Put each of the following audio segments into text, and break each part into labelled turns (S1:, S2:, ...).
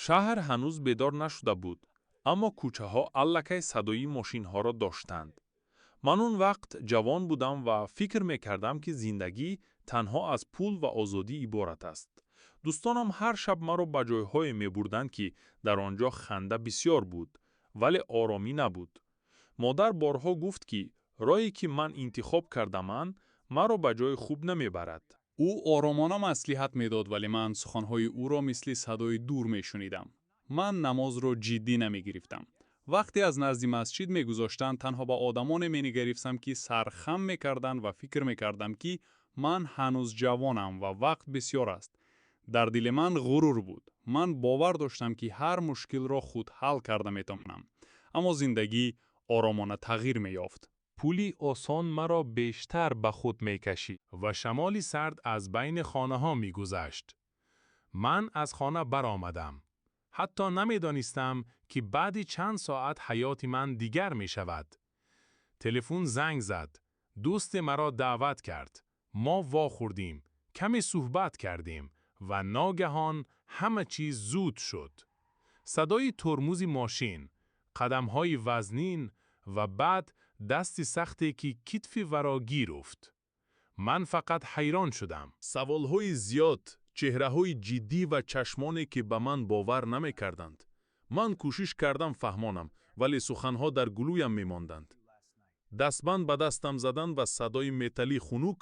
S1: شهر هنوز بیدار نشده بود، اما کوچه ها allakay صدای ماشین ها را داشتند. من اون وقت جوان بودم و فکر میکردم که زندگی تنها از پول و آزادی عبارت است. دوستانم هر شب مرا به جایهای میبردند که در آنجا خنده بسیار بود، ولی آرامی نبود. مادر بارها گفت که راهی که من انتخاب کردم مرا به جای خوب نمیبرد.
S2: او آرامانه مصلحت میداد، ولی من سخنهای او را مثل صدای دور میشنیدم. من نماز را جدی نمیگرفتم. وقتی از نزد مسجد میگذاشتند، تنها با آدمان مینگرفتم که سرخم میکردند و فکر میکردم که من هنوز جوانم و وقت بسیار است. در دل من غرور بود. من باور داشتم که هر مشکل را خود حل کرده میتوانم. اما زندگی آرامانه تغییر میافت.
S3: پولی آسان مرا بیشتر به خود میکشید و شمالی سرد از بین خانه ها میگذشت. من از خانه برآمدم. حتی نمیدانستم که بعد چند ساعت حیات من دیگر می شود. تلفن زنگ زد. دوست مرا دعوت کرد. ما واخوردیم. کمی صحبت کردیم و ناگهان همه چیز زود شد. صدای ترمز ماشین، قدم‌های وزنین و بعد دستی سختی که کتف ورا گرفت. من فقط حیران شدم.
S1: سوالهای زیاد، چهره‌های جدی و چشمانی که به من باور نمی‌کردند. من کوشش کردم فهمانم، ولی سخنها در گلویم می‌ماندند. دستبند به دستم زدن و صدای متلی خنک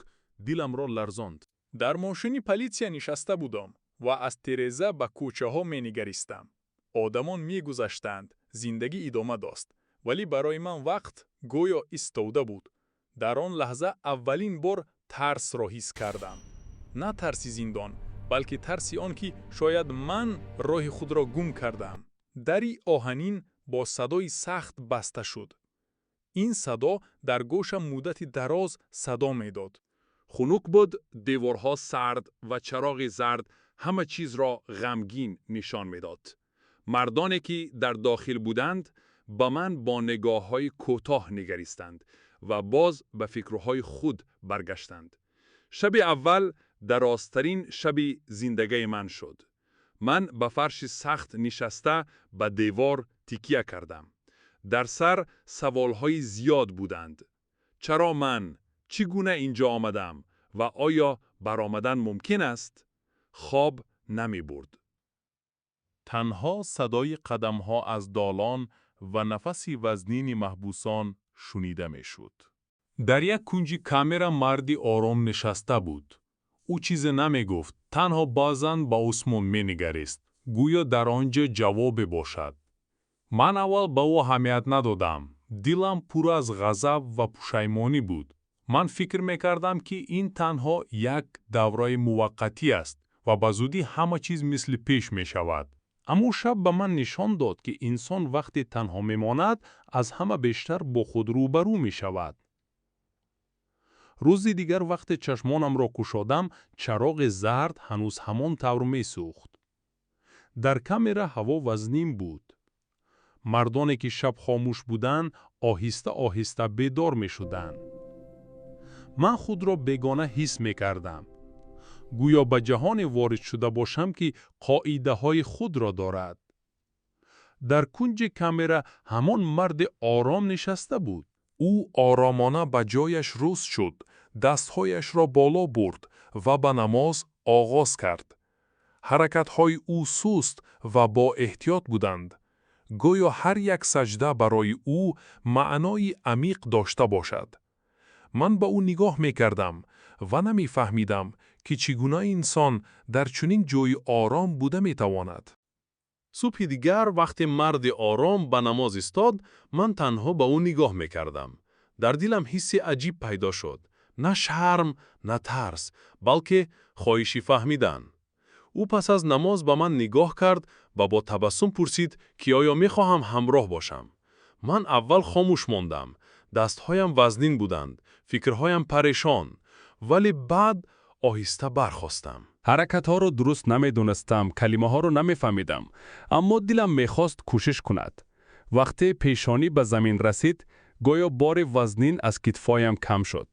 S1: دلم را لرزاند.
S4: در ماشین پلیسیا نشسته بودم و از تیرزه به کوچه ها می‌نگریستم. آدمان می‌گذشتند، زندگی ادامه داشت، ولی برای من وقت گویا ایستاده بود. در آن لحظه اولین بار ترس را حس کردم. نه ترس زندان، بلکه ترس آن که شاید من راه خود را گم کردم. دری آهنین با صدای سخت بسته شد. این صدا در گوشم مدت دراز صدا میداد.
S1: خنک بود، دیوارها سرد و چراغ زرد همه چیز را غمگین نشان میداد. مردانی که در داخل بودند با من با نگاه‌های کوتاه نگریستند و باز به فکرهای خود برگشتند. شب اول درازترین شب زندگی من شد. من به فرش سخت نشسته به دیوار تکیه کردم. در سر سوالهای زیاد بودند. چرا من؟ چگونه اینجا آمدم؟ و آیا برآمدن ممکن است؟ خواب نمی برد.
S3: تنها صدای قدم‌ها از دالان و نفسی وزنین محبوسان شنیده میشد. در یک کنج کامرا مردی آرام نشسته بود. او چیزی نمی گفت، تنها بازن با آسمان می نگریست، گویا در آنجا جواب باشد. من اول به او اهمیت ندادم. دلم پر از غضب و پشیمانی بود. من فکر میکردم که این تنها یک دوره موقتی است و به زودی همه چیز مثل پیش می شود. اما شب به من نشان داد که انسان وقتی تنها میماند از همه بیشتر با خود روبرو می شود. روز دیگر وقت چشمانم را گشادم، چراغ زرد هنوز همان طور می سوخت. در کامرا هوا وزنین بود. مردانی که شب خاموش بودند آهسته آهسته بیدار می شدند. من خود را بیگانه حس می کردم. گویا به جهان وارد شده باشم که قاعده های خود را دارد. در کنج کامرا همان مرد آرام نشسته بود. او آرامانه به جایش رست شد، دستهایش را بالا برد و به نماز آغاز کرد. حرکتهای او سست و با احتیاط بودند. گویا هر یک سجده برای او معنای عمیق داشته باشد. من به او نگاه می کردم و نمی فهمیدم که چگونه انسان در چنین جای آرام بوده می تواند. صبح دیگر وقتی مرد آرام به نماز ایستاد، من تنها به او نگاه می کردم. در دلم حس عجیب پیدا شد. نه شرم، نه ترس، بلکه خواهشی فهمیدن. او پس از نماز به من نگاه کرد و با تبسم پرسید که آیا می خواهم همراه باشم. من اول خاموش ماندم. دستهایم وزنین بودند، فکرهایم پریشان، ولی بعد آهسته برخاستم. حرکت ها رو درست نمی دونستم، کلمه ها رو نمی فهمیدم، اما دلم می خواست کوشش کند. وقتی پیشانی به زمین رسید، گویا بار وزنین از کتفایم کم شد.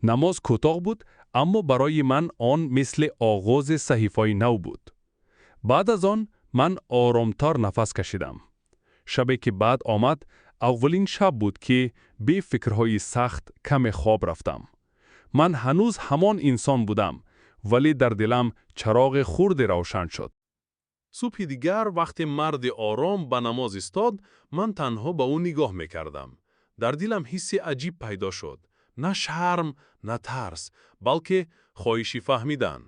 S3: نماز کوتاه بود، اما برای من آن مثل آغاز صحیفه نو بود. بعد از آن من آرامتر نفس کشیدم. شبی که بعد آمد، اولین شب بود که به فکرهای سخت کم خواب رفتم. من هنوز همان انسان بودم، ولی در دلم چراغ خرد روشن شد. صبح دیگر وقتی مرد آرام به نماز ایستاد، من تنها به او نگاه میکردم. در دلم حسی عجیب پیدا شد. نه شرم، نه ترس، بلکه خواهشی فهمیدن.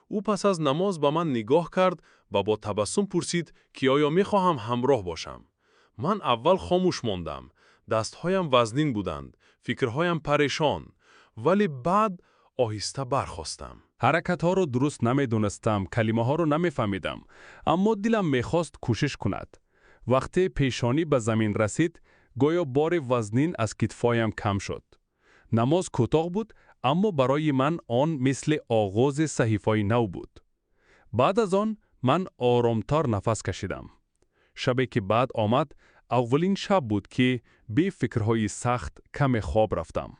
S3: او پس از نماز به من نگاه کرد و با تبسم پرسید که آیا میخواهم همراه باشم. من اول خاموش ماندم. دستهایم وزنین بودند، فکرهایم پریشان، ولی بعد آهسته برخاستم. حرکت‌ها رو درست نمی‌دونستم، کلمه‌ها رو نمی‌فهمیدم، اما دلم می‌خواست کوشش کند. وقتی پیشانی به زمین رسید، گویا بار وزنین از کتفایم کم شد. نماز کوتاه بود، اما برای من آن مثل آغاز صحیفه نو بود. بعد از آن من آرامتر نفس کشیدم. شبی که بعد آمد، اولین شب بود که به فکرهای سخت کم خواب رفتم.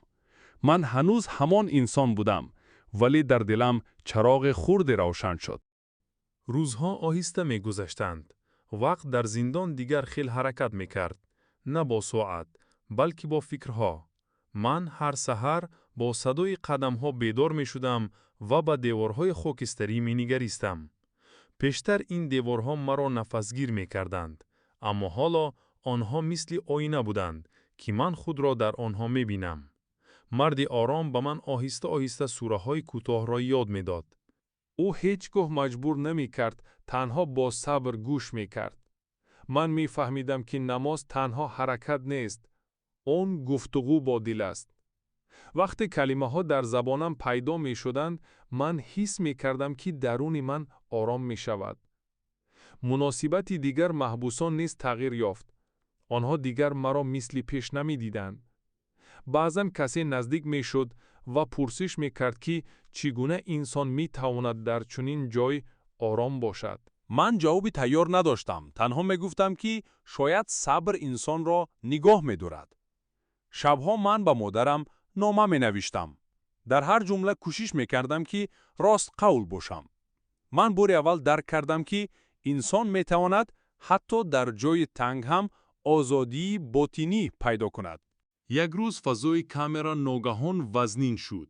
S3: من هنوز همان انسان بودم، ولی در دلم چراغ خرد روشن شد. روزها آهسته می‌گذشتند. وقت در زندان دیگر خیلی حرکت می‌کرد، نه با ساعت، بلکه با فکرها. من هر سحر با صدای قدم‌ها بیدار می‌شدم و به دیوارهای خاکستری می‌نگریستم. پیشتر این دیوارها مرا نفسگیر می‌کردند، اما حالا آنها مثل آینه بودند که من خود را در آنها می‌بینم. مرد آرام به من آهسته آهسته سوره‌های کوتاه را یاد می‌داد. او هیچگاه مجبور نمی‌کرد، تنها با صبر گوش می‌کرد. من می‌فهمیدم که نماز تنها حرکت نیست، آن گفتگو با دل است. وقتی کلمه‌ها در زبانم پیدا می‌شدند، من حس می‌کردم که درون من آرام می‌شود. مناسبت دیگر محبوسان نیز تغییر یافت. آنها دیگر مرا مثل پیش نمی‌دیدند. بعضن کسی نزدیک می شد و پرسش می کرد که چگونه انسان می تواند در چنین جای آرام باشد. من جوابی تیار نداشتم. تنها می گفتم که شاید صبر انسان را نگاه می دارد. شبها من با مادرم نامه می نوشتم. در هر جمله کوشش می کردم که راست قول باشم. من بار اول درک کردم که انسان می تواند حتی در جای تنگ هم آزادی باطنی پیدا کند. یک روز فضای کامرا ناگهان وزنین شد.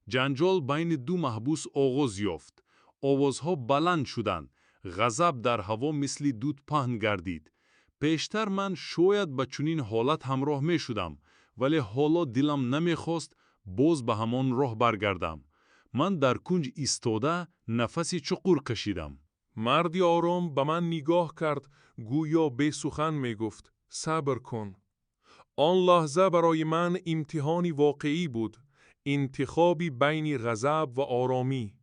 S3: جنجال بین دو محبوس آغاز یافت. آوازها بلند شدند. غضب در هوا مثل دود پهن گردید. پیشتر من شاید به چنین حالت همراه می شدم، ولی حالا دلم نمی خواست باز به همان راه برگردم. من در کنج ایستاده نفسی چقور کشیدم. مردی آرام به من نگاه کرد، گویا بی سخن می گفت: صبر کن. آن لحظه برای من امتحانی واقعی بود، انتخابی بین غضب و آرامی.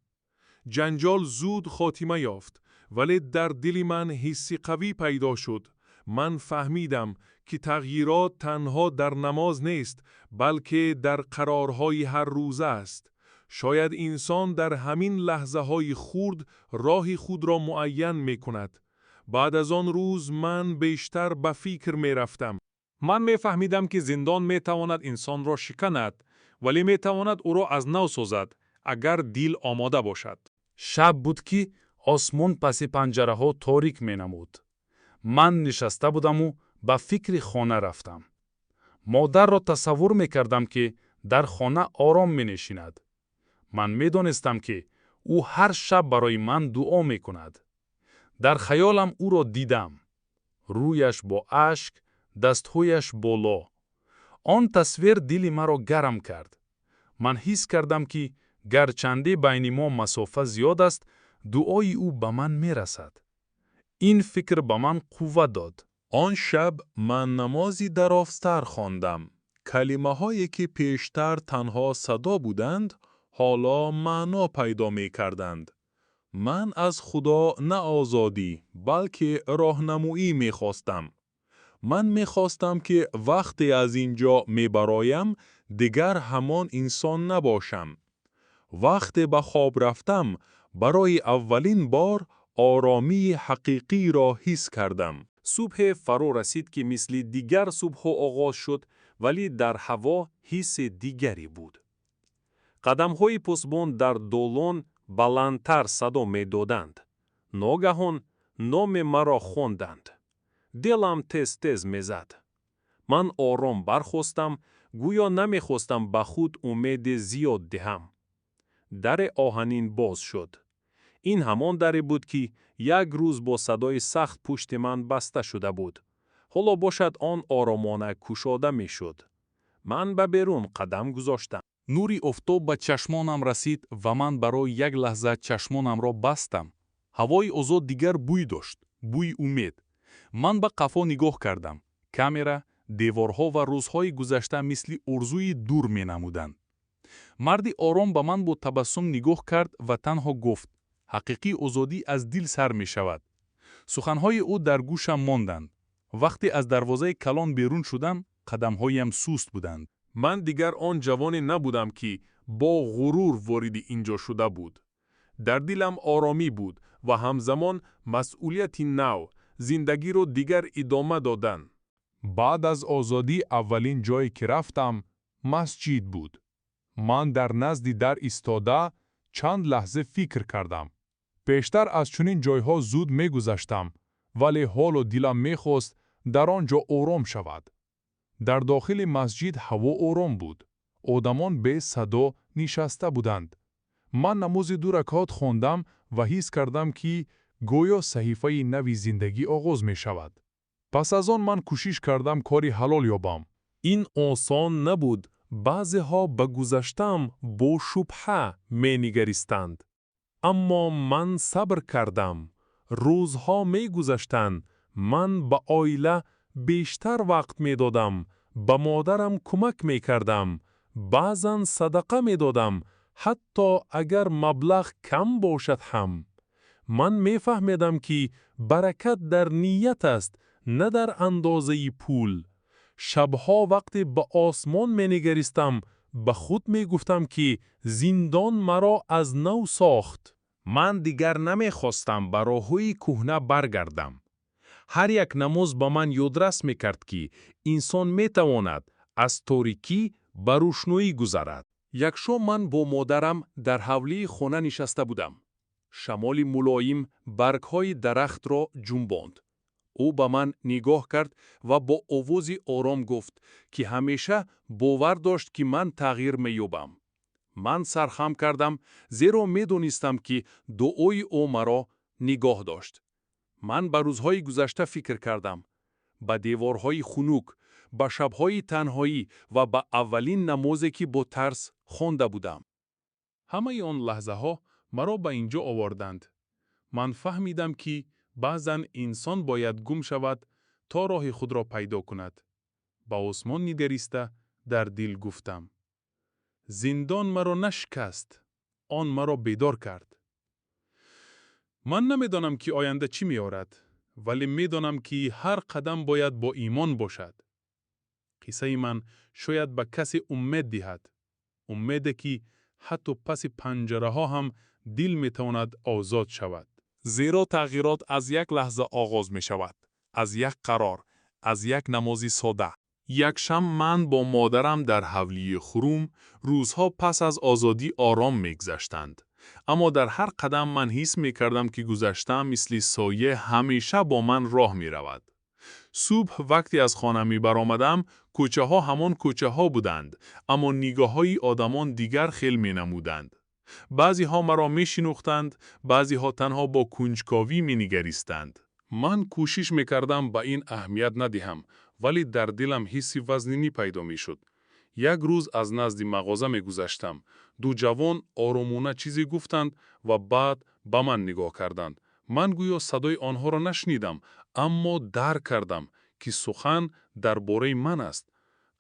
S3: جنجال زود خاتمه یافت، ولی در دل من حسی قوی پیدا شد. من فهمیدم که تغییرات تنها در نماز نیست، بلکه در قرارهای هر روز است. شاید انسان در همین لحظه های خرد راه خود را معین می کند. بعد از آن روز من بیشتر به فکر می رفتم. من می فهمیدم که زندان می تواند انسان را شکند، ولی می تواند او را از نو سازد اگر دل آماده باشد. شب بود که آسمان پس پنجره ها تاریک می نمود. من نشسته بودم و به فکر خانه رفتم. مادر را تصور می کردم که در خانه آرام می نشیند. من می دانستم که او هر شب برای من دعا می کند. در خیالم او را دیدم. رویش با اشک، دستهایش بالا. آن تصویر دل مرا گرم کرد. من حس کردم که گرچنده بین ما مسافت زیاد است، دعای او به من می رسد. این فکر به من قوت داد. آن شب من نمازی درافستر خواندم. کلمه هایی که پیشتر تنها صدا بودند، حالا معنا پیدا می کردند. من از خدا نه آزادی، بلکه راهنمایی می خواستم. من می خواستم که وقتی از اینجا می برایم دیگر همان انسان نباشم. وقتی به خواب رفتم برای اولین بار آرامی حقیقی را حس کردم. صبح فرا رسید که مثل دیگر صبح آغاز شد، ولی در هوا حس دیگری بود. قدم‌های پاسبان در دالان بلندتر صدا می دادند. ناگهان نام مرا خواندند. دلم تز تز میزد. من آرام برخاستم، گویا نمیخواستم به خود امید زیاد دهم. در آهنین باز شد. این همان دری بود که یک روز با صدای سخت پشت من بسته شده بود. حالا باشد آن آرامانه گشوده میشد. من به بیرون قدم گذاشتم.
S2: نوری офтоб ба чашмонам расид ва ман барои як лаҳза чашмонамро бастам. ҳавои озод дигар бӯй дошт, бӯи умед. ман ба қафо нигоҳ кардам. камера, деворҳо ва рӯзҳои гузашта мисли орзуи дур менамуданд. марди ором ба ман бо табассум нигоҳ кард ва танҳо гуфт: ҳақиқии озодӣ аз дил сар мешавад. суханҳои ӯ дар гӯшам монданд. вақте аз дарвозаи калон берун шудам, қадамҳоям суст буданд.
S3: من دیگر آن جوانی نبودم که با غرور وارد اینجا شده بود. در دلم آرامی بود و همزمان مسئولیت نو، زندگی رو دیگر ادامه دادن.
S5: بعد از آزادی اولین جایی که رفتم مسجد بود. من در نزد در ایستاده چند لحظه فکر کردم. پیشتر از چنین جایها زود میگذشتم، ولی حال و دلم میخواست در آنجا آرام شود. در داخل مسجد هوا آرام بود. آدمان به صدا نشسته بودند. من نماز 2 رکعت خواندم و حس کردم که گویا صحیفه نوی زندگی آغاز می شود. پس از آن من کوشش کردم کاری حلال یابم.
S3: این آسان نبود. بعضی‌ها به گذشتم با شبهه می نگریستند. اما من صبر کردم. روزها می گذشتند. من به عائله بیشتر وقت می دادم. به مادرم کمک می کردم. بعضن صدقه می دادم. حتی اگر مبلغ کم باشد هم. من می فهمیدم که برکت در نیت است، نه در اندازه پول. شبها وقتی به آسمان می نگریستم، به خود می گفتم که زندان مرا از نو ساخت. من دیگر نمی خواستم به راه‌های کهنه برگردم. هر یک نماز به من یادرس می کرد که انسان می تواند از تاریکی به روشنایی گذرد.
S2: یک شب من با مادرم در حولی خانه نشسته بودم. شمال ملایم برگ‌های درخت را جنباند. او به من نگاه کرد و با آوازی آرام گفت که همیشه باور داشت که من تغییر می‌یابم. من سرخم کردم، زیرا می‌دانستم که دعای او مرا نگاه داشت. من به روزهای گذشته فکر کردم، به دیوارهای خنک، به شب‌های تنهایی و به اولین نمازی که با ترس خوانده بودم. همه آن لحظه‌ها مرا به اینجا آوردند. من فهمیدم که بعضن انسان باید گم شود تا راه خود را پیدا کند. به آسمان نگریسته در دل گفتم: زندان مرا نشکست، آن مرا بیدار کرد. من نمیدانم که آینده چی می‌آورد، ولی میدانم که هر قدم باید با ایمان باشد. قصه من شاید به کسی امید دهد. امیدی که حتی پس پنجره ها هم دل میتواند آزاد شود. زیرا تغییرات از یک لحظه آغاز می شود. از یک قرار، از یک نمازی ساده. یک شب من با مادرم در حولی خروم روزها پس از آزادی آرام میگذشتند. اما در هر قدم من حس می کردم که گذشتم مثل سایه همیشه با من راه می رود. صبح وقتی از خانه می برآمدم، کوچه ها همان کوچه ها بودند، اما نگاه های آدمان دیگر خیل می نمودند. بعضی ها مرا می شناختند، بعضی ها تنها با کنجکاوی می نگریستند. من کوشش می کردم به این اهمیت ندهم، ولی در دلم حسی وزنینی پیدا می شد. یک روز از نزد مغازه می گذشتم. 2 جوان آرامانه چیزی گفتند و بعد به من نگاه کردند. من گویا صدای آنها را نشنیدم، اما درک کردم که سخن درباره من است.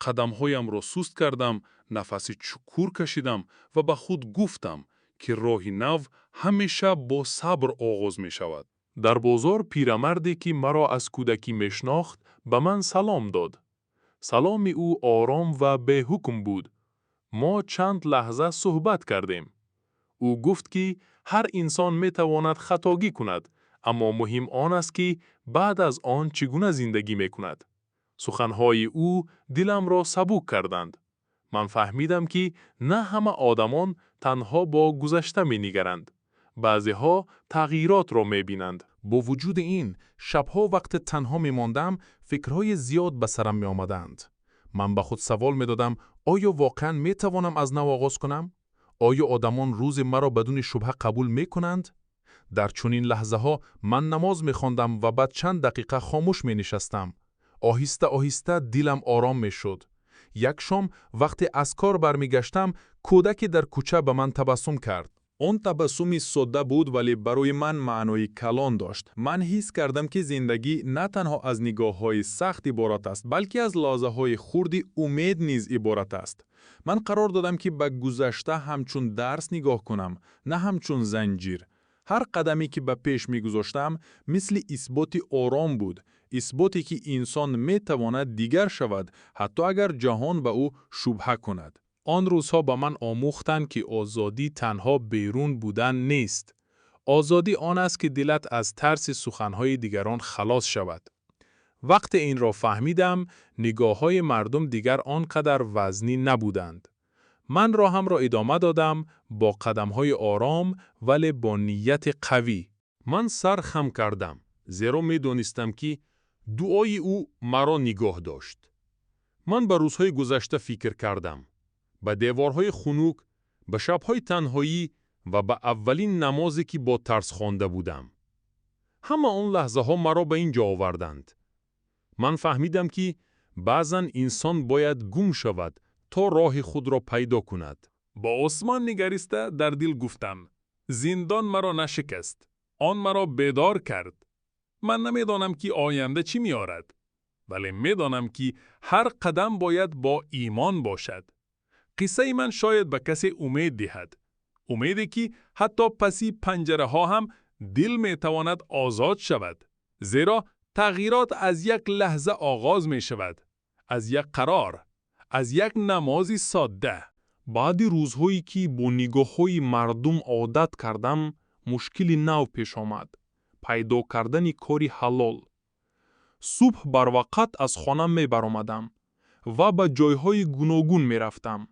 S2: قدمهایم را سست کردم، نفسی چکور کشیدم و به خود گفتم که راه نو همیشه با صبر آغاز می شود. در بازار پیرمردی که مرا از کودکی می شناخت به من سلام داد. سلام او آرام و به حکم بود. ما چند لحظه صحبت کردیم. او گفت که هر انسان می تواند خطاگی کند، اما مهم آن است که بعد از آن چگونه زندگی می کند. سخنهای او دلم را سبک کردند. من فهمیدم که نه همه آدمان تنها با گذشته می نگرند. بعضی ها تغییرات را می بینند.
S5: با وجود این، شبها وقت تنها می ماندم، فکرهای زیاد به سرم می آمدند. من به خود سوال می دادم آیا واقعا می توانم از نو آغاز کنم؟ آیا آدمان روز مرا بدون شبهه قبول می کنند؟ در چنین لحظه ها من نماز می خواندم و بعد چند دقیقه خاموش می نشستم. آهسته آهسته دلم آرام می شد. یک شام وقتی از کار برمیگشتم، کودکی در کوچه به من تبسم کرد.
S4: اون تبسمی ساده بود ولی برای من معنای کلان داشت. من حس کردم که زندگی نه تنها از نگاه‌های سخت عبارت است، بلکه از لحظه‌های خرد امید نیز عبارت است. من قرار دادم که به گذشته همچون درس نگاه کنم، نه همچون زنجیر. هر قدمی که به پیش می‌گذاشتم مثل اثبات آرام بود، اثباتی که انسان می‌تواند دیگر شود حتی اگر جهان به او شبهه کند.
S2: آن روزها با من آموختند که آزادی تنها بیرون بودن نیست. آزادی آن است که دلت از ترس سخنهای دیگران خلاص شود. وقت این را فهمیدم، نگاه‌های مردم دیگر آنقدر وزنی نبودند. من راهم را ادامه دادم با قدم‌های آرام ولی با نیت قوی.
S3: من سر خم کردم، زیرا می دانستم که دعای او مرا نگاه داشت. من به روزهای گذشته فکر کردم. به دیوارهای خنک، به شبهای تنهایی و به اولین نمازی که با ترس خوانده بودم. همه آن لحظه ها مرا به اینجا آوردند. من فهمیدم که بعضن انسان باید گم شود تا راه خود را پیدا کند.
S4: با آسمان نگریسته در دل گفتم زندان مرا نشکست، آن مرا بیدار کرد. من نمیدانم که آینده چی میآورد، ولی میدانم که هر قدم باید با ایمان باشد. قصه من شاید به کسی امید دهد. امیدی که حتی پسی پنجره ها هم دل می تواند آزاد شود. زیرا تغییرات از یک لحظه آغاز می شود. از یک قرار. از یک نمازی ساده.
S3: بعد روزهایی که با نگاه‌های مردم عادت کردم، مشکلی نو پیش آمد. پیدا کردن کاری حلال. صبح بر وقت از خانه می برآمدم و به جایهای گوناگون می رفتم.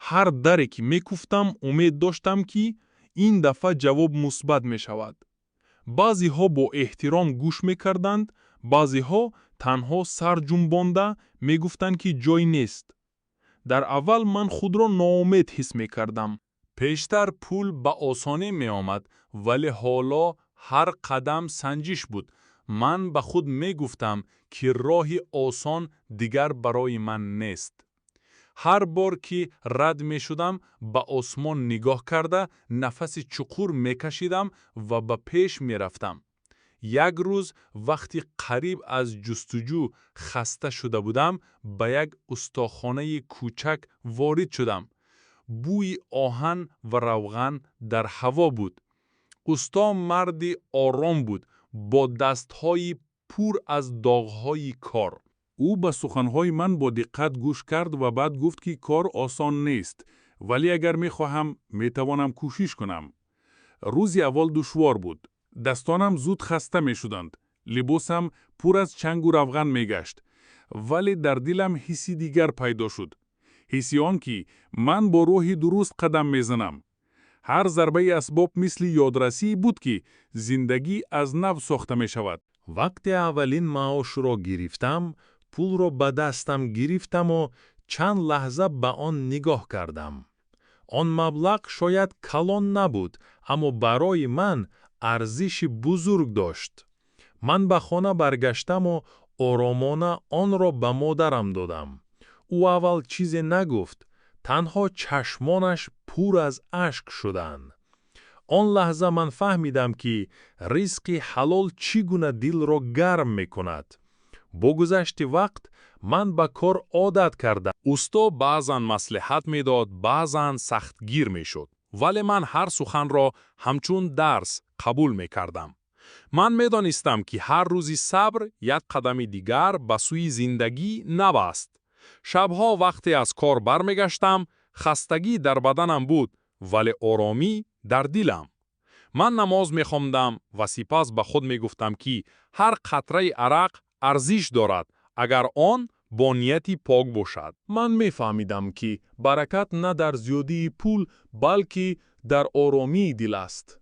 S3: هر دری که می کوفتم امید داشتم که این دفعه جواب مثبت می شود. بعضی ها با احترام گوش می کردند، بعضی ها تنها سر جنبانده می گفتند که جای نیست. در اول من خود را ناامید حس می کردم.
S2: پیشتر پول به آسانی می آمد ولی حالا هر قدم سنجش بود. من به خود می گفتم که راه آسان دیگر برای من نیست. هر بار که رد می شدم به آسمان نگاه کرده نفس چقور می کشیدم و به پیش می رفتم. یک روز وقتی قریب از جستجو خسته شده بودم به یک استاخانه کوچک وارد شدم. بوی آهن و روغن در هوا بود. استا مردی آرام بود با دستهای پر از داغهای کار.
S6: او به سخنهای من با دقت گوش کرد و بعد گفت که کار آسان نیست، ولی اگر می خواهم می توانم کوشش کنم. روزی اول دشوار بود. دستانم زود خسته می شدند. لباسم پر از چنگ و روغن می گشت. ولی در دلم حسی دیگر پیدا شد. حسی آن که من با راه درست قدم می زنم. هر ضربه اسباب مثل یادرسی بود که زندگی از نو ساخته می شود.
S3: وقتی اولین معاش را گرفتم، پول را به دستم گرفتم و چند لحظه به آن نگاه کردم. آن مبلغ شاید کلان نبود، اما برای من ارزش بزرگ داشت. من به خانه برگشتم و آرامانه آن را به مادرم دادم. او اول چیزی نگفت، تنها چشمانش پر از اشک شدند. آن لحظه من فهمیدم که رزق حلال چگونه دل را گرم می کند. با گذشت وقت من به کار عادت کردم.
S2: استا بعضن مصلحت می داد، بعضن سختگیر می شد. ولی من هر سخن را همچون درس قبول می کردم. من می دانستم که هر روزی صبر یک قدم دیگر به سوی زندگی نو است. شبها وقتی از کار برمیگشتم، خستگی در بدنم بود ولی آرامی در دلم. من نماز می خواندم و سپس به خود می گفتم که هر قطره عرق ارزش دارد اگر آن با نیتی پاک باشد.
S3: من می فهمیدم که برکت نه در زیادی پول بلکه در آرامی دل است.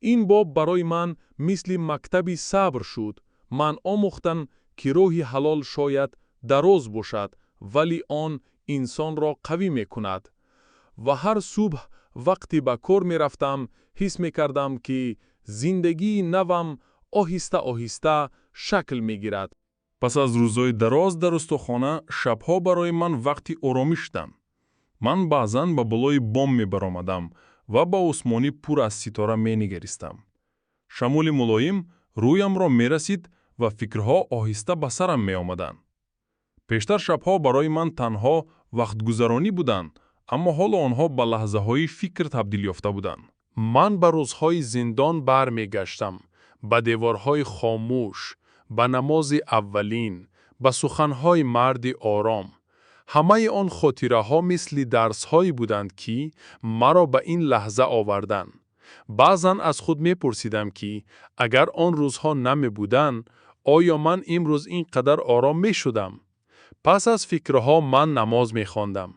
S3: این باب برای من مثل مکتب صبر شد. من آموختم که راه حلال شاید دراز باشد ولی آن انسان را قوی می کند. و هر صبح وقتی به کار می رفتم حس می کردم که زندگی نوم آهسته آهسته شکل می گیرد.
S6: پس از روزهای دراز در استخانه شبها برای من وقتی آرامش دم. من بعضاً به بالای بام می برآمدم و با آسمانی پر از ستاره می نگریستم. شمال ملایم رویم را می رسید و فکرها آهسته به سرم می آمدند. پیشتر شبها برای من تنها وقت گذرانی بودند، اما حالا آنها به لحظه های فکر تبدیل یافته بودند.
S3: من به روزهای زندان بر می گشتم، به دیوارهای خاموش، به نماز اولین، به سخنهای مرد آرام. همه آن خاطره ها مثل درس هایی بودند که مرا به این لحظه آوردند. بعضن از خود می پرسیدم که اگر آن روزها نمی بودند، آیا من امروز اینقدر آرام می شدم؟ پس از فکرها من نماز می خواندم.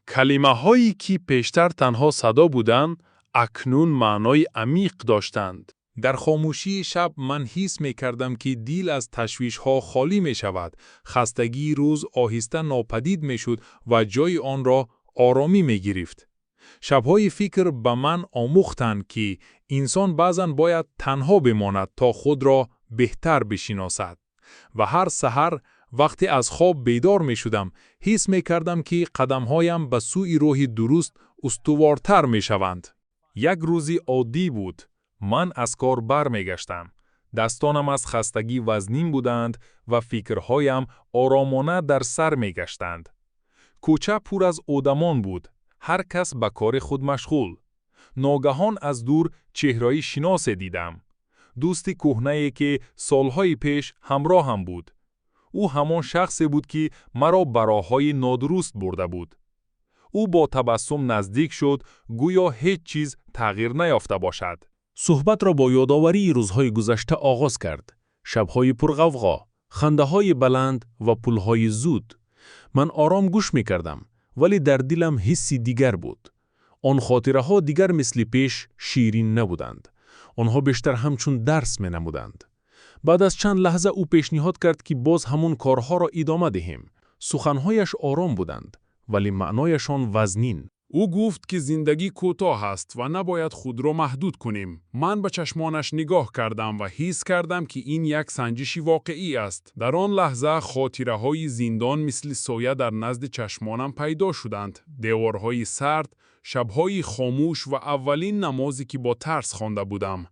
S3: کلمه هایی که پیشتر تنها صدا بودند، اکنون معنای عمیق داشتند.
S4: در خاموشی شب من حس می کردم که دل از تشویش ها خالی می شود. خستگی روز آهسته ناپدید می شد و جای آن را آرامی می گرفت. شبهای فکر به من آموختند که انسان بعضاً باید تنها بماند تا خود را بهتر بشناسد. و هر سحر وقتی از خواب بیدار می شدم، حس می کردم که قدمهایم به سوی راه درست استوارتر می شوند. یک روزی عادی بود. من از کار بر می گشتم. دستانم از خستگی وزنین بودند و فکرهایم آرامانه در سر می گشتند. کوچه پر از آدمان بود. هر کس به کار خود مشغول. ناگهان از دور چهره‌ای شناس دیدم. دوستی کهنه‌ای که سالهای پیش همراه هم بود. او همان شخصی بود که مرا به راه‌های نادرست برده بود. او با تبسم نزدیک شد، گویا هیچ چیز تغییر نیافته باشد.
S3: صحبت را با یادآوری روزهای گذشته آغاز کرد. شب‌های پرغوغا، خنده‌های بلند و پل‌های زود. من آرام گوش می‌کردم، ولی در دلم حسی دیگر بود. آن خاطره‌ها دیگر مثل پیش شیرین نبودند. آنها بیشتر همچون درس می‌نمودند. بعد از چند لحظه او پیشنهاد کرد که باز همون کارها را ادامه دهیم. سخنهایش آرام بودند، ولی معنایشان وزنین.
S1: او گفت که زندگی کوتاه است و نباید خود را محدود کنیم. من به چشمانش نگاه کردم و حس کردم که این یک سنجشی واقعی است. در آن لحظه خاطره‌های زندان مثل سایه در نزد چشمانم پیدا شدند. دیوارهای سرد، شب‌های خاموش و اولین نمازی که با ترس خوانده بودم.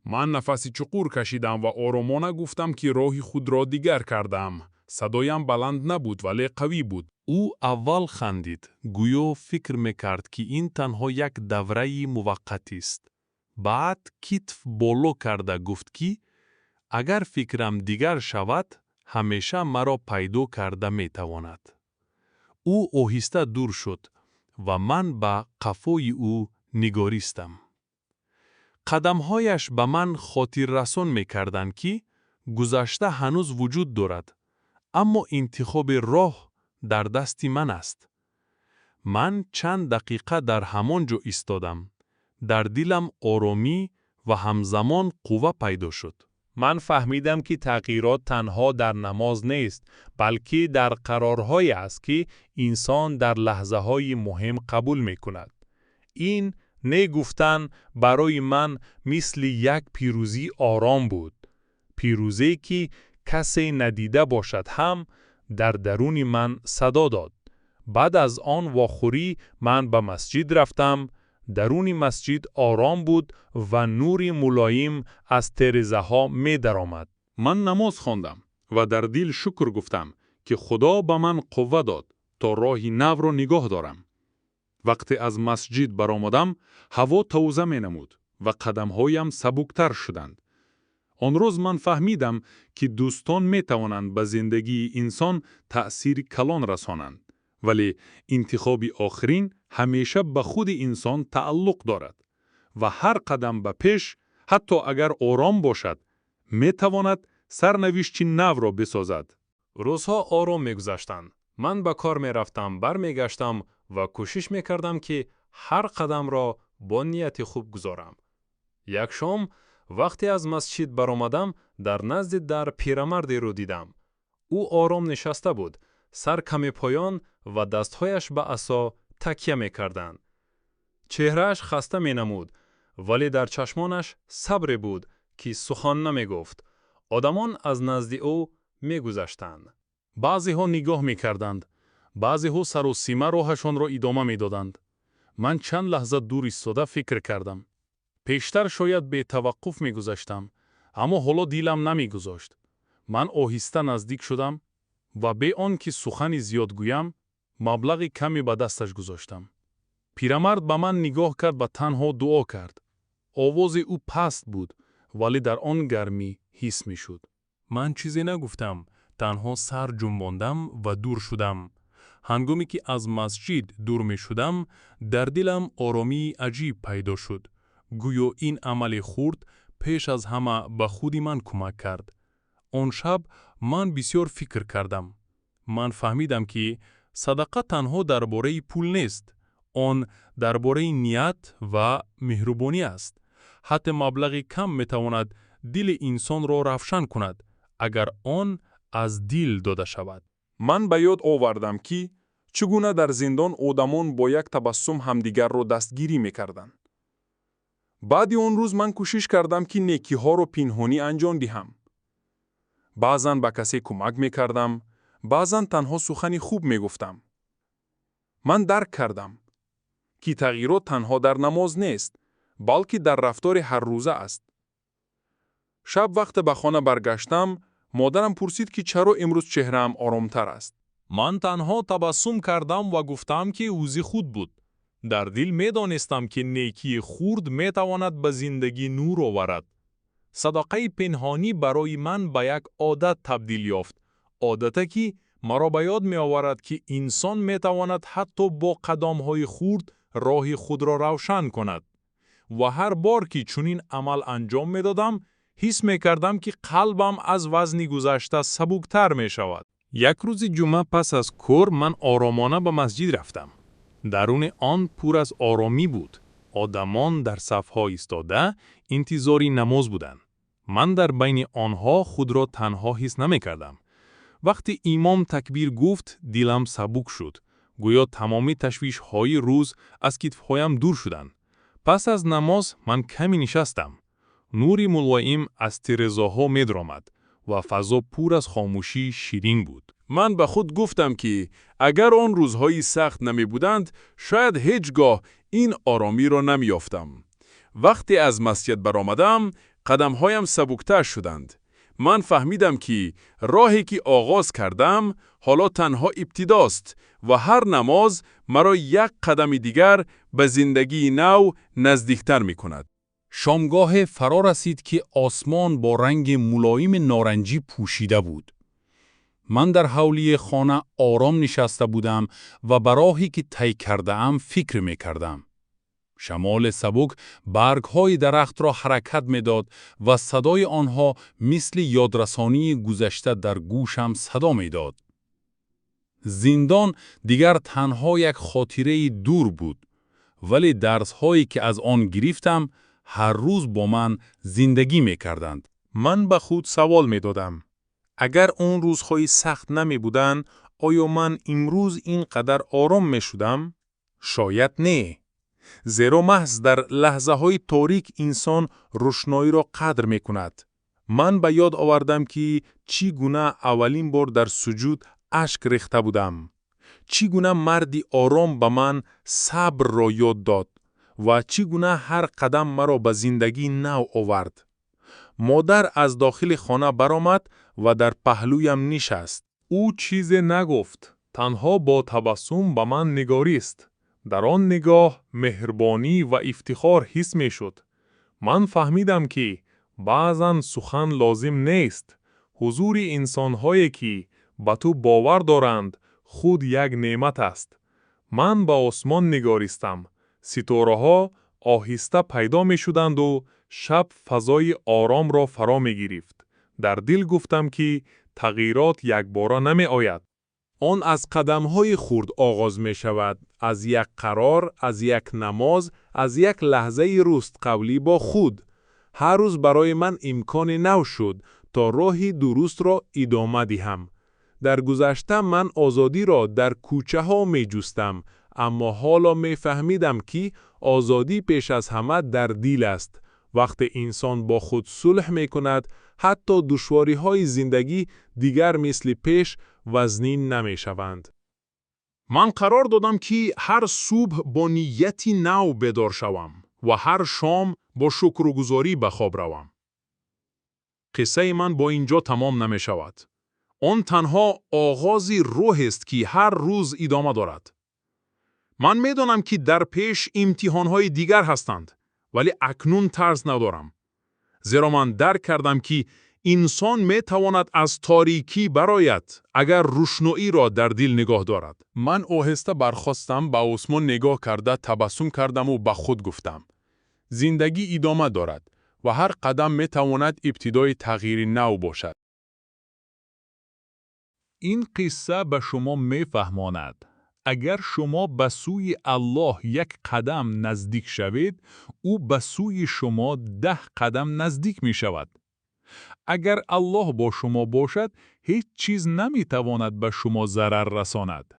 S1: من نفسی چقور کشیدم و آرامانه گفتم که راهی خود را دیگر کردم. صدایم بلند نبود ولی قوی بود.
S3: او اول خندید، گویا فکر میکرد که این تنها یک دوره موقتی است. بعد کتف بالو کرده گفت که اگر فکرم دیگر شود، همیشه مرا پیدا کرده میتواند. او آهسته دور شد و من به قفای او نگاریستم. قدمهایش به من خاطر رسان میکردند که گذشته هنوز وجود دارد، اما انتخاب راه در دست من است. من چند دقیقه در همان جا ایستادم. در دلم آرامی و همزمان قوه پیدا شد. من فهمیدم که تغییرات تنها در نماز نیست، بلکه در قرارهایی است که انسان در لحظه های مهم قبول می کند. این نه گفتن برای من مثل یک پیروزی آرام بود. پیروزی که کسی ندیده باشد هم در درون من صدا داد. بعد از آن واخوری من به مسجد رفتم. درون مسجد آرام بود و نور ملایم از ترزه ها می درآمد.
S1: من نماز خواندم و در دل شکر گفتم که خدا به من قوت داد تا راهی نو را نگاه دارم. وقتی از مسجد برآمدم، هوا تازه می نمود و قدمهایم سبکتر شدند. آن روز من فهمیدم که دوستان می توانند به زندگی انسان تأثیر کلان رسانند، ولی انتخاب آخرین همیشه به خود انسان تعلق دارد و هر قدم به پیش، حتی اگر آرام باشد، می تواند سرنوشت نو را بسازد.
S3: روزها آرام می گذشتند. من به کار می رفتم، بر می گشتم و کوشش می کردم که هر قدم را با نیت خوب گذارم. یک شام وقتی از مسجد برآمدم در نزد در پیرمردی رو دیدم. او آرام نشسته بود، سر کمی پایان و دستهایش به عصا تکیه می‌کردند. چهرهش خسته می‌نمود، ولی در چشمانش صبر بود که سخن نمی‌گفت. آدمان از نزد او می‌گذشتند. بعضی‌ها نگاه می‌کردند، بعضی‌ها سر و سیمه راهشان را ادامه می‌دادند. من چند لحظه دور ایستاده فکر کردم. پیشتر شاید به توقف می‌گذشتم، اما حالا دیلم نمی‌گذاشت. من آهسته نزدیک شدم و به آن که سخنی زیاد گویم، مبلغی کمی به دستش گذاشتم. پیرمرد به من نگاه کرد و تنها دعا کرد. آواز او پست بود، ولی در آن گرمی حس می‌شد. من چیزی نگفتم، تنها سر جنباندم و دور شدم. هنگامی که از مسجد دور می شدم، در دلم آرامی عجیب پیدا شد. گویا این عمل خرد پیش از همه به خودی من کمک کرد. آن شب من بسیار فکر کردم. من فهمیدم که صدقه تنها درباره پول نیست. آن درباره نیت و مهربانی است. حتی مبلغ کم می تواند دل انسان را روشن کند اگر آن از دل داده شود.
S5: من به یاد آوردم که چگونه در زندان آدمان با یک تبسم همدیگر را دستگیری می‌کردند. بعد اون روز من کوشش کردم که نیکی‌ها را پنهانی انجام دهم. بعضاً به کسی کمک می‌کردم، بعضاً تنها سخنی خوب می‌گفتم. من درک کردم که تغییرات تنها در نماز نیست، بلکه در رفتار هر روزه است. شب وقت به خانه برگشتم، مادرم پرسید که چرا امروز چهره‌ام آرامتر است.
S3: من تنها تبسم کردم و گفتم که اوزی خود بود. در دل می دانستم که نیکی خرد می تواند به زندگی نور آورد. صدقه پنهانی برای من به یک عادت تبدیل یافت. عادتی که مرا به یاد می آورد که انسان می تواند حتی با قدم‌های خرد راه خود را روشن کند. و هر بار که چنین عمل انجام می دادم، حس می کردم که قلبم از وزن گذشته سبکتر می شود. یک روز جمعه پس از کار من آرامانه به مسجد رفتم. درون آن پر از آرامی بود. آدمان در صف‌ها ایستاده انتظاری نماز بودند. من در بین آنها خود را تنها حس نمی کردم. وقتی امام تکبیر گفت دلم سبک شد. گویا تمامی تشویش‌های روز از کتف‌هایم دور شدند. پس از نماز من کمی نشستم. نوری ملایم از تیره‌ها می‌درآمد و فضا پر از خاموشی شیرین بود.
S6: من به خود گفتم که اگر آن روزهای سخت نمی بودند، شاید هیچگاه این آرامی را نمی یافتم. وقتی از مسجد برآمدم، قدمهایم سبکتر شدند. من فهمیدم که راهی که آغاز کردم حالا تنها ابتداست و هر نماز مرا یک قدم دیگر به زندگی نو نزدیکتر می کند.
S3: شامگاه فرا رسید که آسمان با رنگ ملایم نارنجی پوشیده بود. من در حولی خانه آرام نشسته بودم و به راهی که طی کرده ام فکر می کردم. شمال سبک برگ‌های درخت را حرکت می‌داد و صدای آنها مثل یادرسانی گذشته در گوشم صدا می‌داد. زندان دیگر تنها یک خاطره دور بود، ولی درس‌هایی که از آن گرفتم هر روز با من زندگی می‌کردند.
S5: من به خود سوال می‌دادم. اگر اون روزهای سخت نمی‌بودند، آیا من امروز اینقدر آرام می‌شدم؟ شاید نه. زیرا محض در لحظه‌های تاریک انسان روشنایی را قدر می‌کند. من به یاد آوردم که چگونه اولین بار در سجود اشک ریخته بودم. چگونه مردی آرام به من صبر را یاد داد و چگونه هر قدم مرا به زندگی نو آورد. مادر از داخل خانه برآمد و در پهلویم نشست. او چیزی نگفت، تنها با تبسم به من نگریست. در آن نگاه مهربانی و افتخار حس می شد. من فهمیدم که بعضاً سخن لازم نیست. حضور انسان‌هایی که به تو باور دارند خود یک نعمت است. من به آسمان نگریستم. ستاره‌ها آهسته پیدا می شدند و شب فضای آرام را فرا می گرفت. در دل گفتم که تغییرات یک باره نمی آید. آن از قدم‌های خرد آغاز می شود، از یک قرار، از یک نماز، از یک لحظه رست قولی با خود.
S3: هر روز برای من امکان نو شد تا راهی درست را ادامه دهم. در گذشته من آزادی را در کوچه ها می جستم، اما حالا می فهمیدم که آزادی پیش از همه در دل است. وقتی انسان با خود صلح می کند، حتی دشواری های زندگی دیگر مثل پیش وزنین نمی شوند. من قرار دادم که هر صبح با نیتی نو بیدار شوم و هر شام با شکرگزاری به خواب روم. قصه من با اینجا تمام نمی شود. آن تنها آغاز راه است که هر روز ادامه دارد. من می دانم که در پیش امتحانهای دیگر هستند، ولی اکنون ترس ندارم. زیرا من درک کردم که انسان می تواند از تاریکی برآید اگر روشنایی را در دل نگاه دارد.
S5: من آهسته برخاستم، به آسمان نگاه کرده تبسم کردم و به خود گفتم: زندگی ادامه دارد و هر قدم می تواند ابتدای تغییر نو باشد. این قصه به شما می فهماند اگر شما به سوی الله یک قدم نزدیک شوید، او به سوی شما 10 قدم نزدیک می شود. اگر الله با شما باشد، هیچ چیز نمی تواند به شما ضرر رساند.